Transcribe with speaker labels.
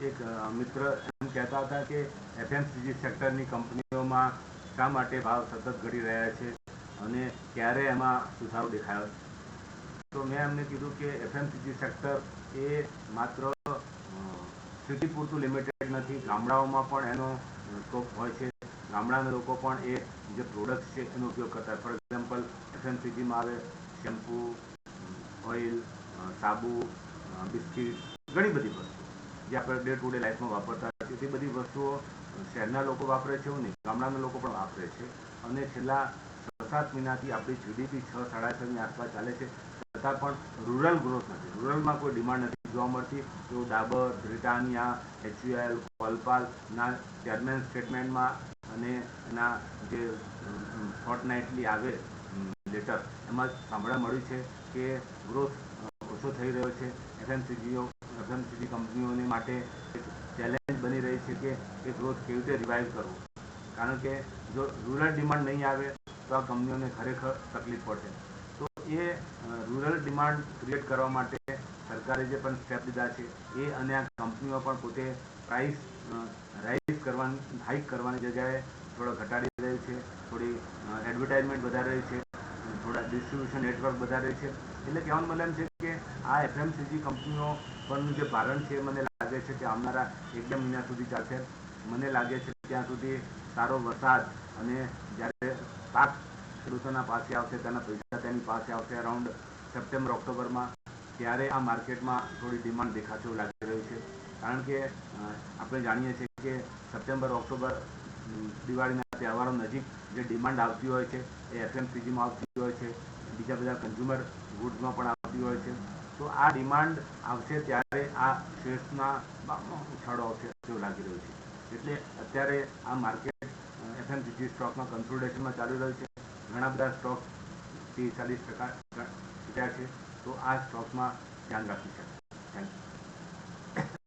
Speaker 1: એક મિત્ર એમ કહેતા હતા કે એફએમસીજી સેક્ટરની કંપનીઓમાં શા માટે ભાવ સતત ઘટી રહ્યા છે અને ક્યારે એમાં સુધારો દેખાયો. તો મેં એમને કીધું કે એફએમસીજી સેક્ટર એ માત્ર સિટી પૂરતું લિમિટેડ નથી, ગામડાઓમાં પણ એનો સ્કોપ હોય છે. ગામડાના લોકો પણ એ જે પ્રોડક્ટ્સ છે એનો ઉપયોગ કરતા હોય. ફોર એક્ઝામ્પલ એફએમસીજીમાં આવે શેમ્પૂ, ઓઇલ, સાબુ, બિસ્કિટ, ઘણી બધી વસ્તુ જે આપણે ડે ટુ ડે લાઈફમાં વાપરતા હોય છે. તે બધી વસ્તુઓ શહેરના લોકો વાપરે છે એવું નહીં, ગામડાના લોકો પણ વાપરે છે. અને છેલ્લા 6-7 મહિનાથી આપણી જીડીપી 6-6.5% આસપાસ ચાલે છે, છતાં પણ રૂરલ ગ્રોથ નથી. રૂરલમાં કોઈ ડિમાન્ડ નથી જોવા મળતી. તો ડાબર, બ્રિટાનિયા, HUL, કોલપાલના ચેરમેન સ્ટેટમેન્ટમાં અને એના જે ફોર્ટનાઇટલી આવે લેટર, એમાં સાંભળવા મળ્યું છે કે ગ્રોથ ઓછો થઈ રહ્યો છે. એફએમસીજી કંપનીઓને માટે એક ચેલેન્જ બની રહી છે કે એ ગ્રોથ કેવી રીતે રિવાઇવ કરવું. કારણ કે જો રૂરલ ડિમાન્ડ નહીં આવે તો આ કંપનીઓને ખરેખર તકલીફ પડશે. તો એ રૂરલ ડિમાન્ડ ક્રિએટ કરવા માટે સરકારે જે પણ સ્ટેપ લીધા છે એ, અને આ કંપનીઓ પણ પોતે પ્રાઇસ હાઇક કરવાની જગ્યાએ થોડો ઘટાડી રહી છે, થોડી એડવર્ટાઇઝમેન્ટ વધારે રહી છે, થોડા ડિસ્ટ્રીબ્યુશન નેટવર્ક વધારે છે. એટલે કહેવાનો મતલબ એમ છે કે આ એફએમસીજી કંપનીઓ પરનું જે ભારણ છે મને લાગે છે કે આવનારા 1-2 મહિના સુધી ચાલશે. મને લાગે છે ત્યાં સુધી સારો વરસાદ અને જ્યારે પાક ખેડૂતોના પાસે આવશે, તેના પૈસા તેની પાસે આવશે અરાઉન્ડ સપ્ટેમ્બર-ઓક્ટોબરમાં, ત્યારે આ માર્કેટમાં થોડી ડિમાન્ડ દેખાશે એવું લાગી રહ્યું છે. કારણ કે આપણે જાણીએ છીએ કે સપ્ટેમ્બર-ઓક્ટોબર દિવાળીના તહેવારો નજીક જે ડિમાન્ડ આવતી હોય છે એ એફએમસીજીમાં આવતી હોય છે, બીજા બધા કન્ઝ્યુમર ગુડ્સમાં પણ આવતી હોય છે. તો આ ડિમાન્ડ આવશે ત્યારે આ શેર્સના ભાવમાં ઉછાળો આવશે એવું લાગી રહ્યું છે. એટલે અત્યારે આ માર્કેટ એફએમસીજી સ્ટોકમાં કન્સોલિડેશનમાં ચાલી રહ્યું છે. ઘણા બધા સ્ટોક 30-40% ઘટ્યા છે. તો આ સ્ટોકમાં ધ્યાન રાખી શકાય. Thank you.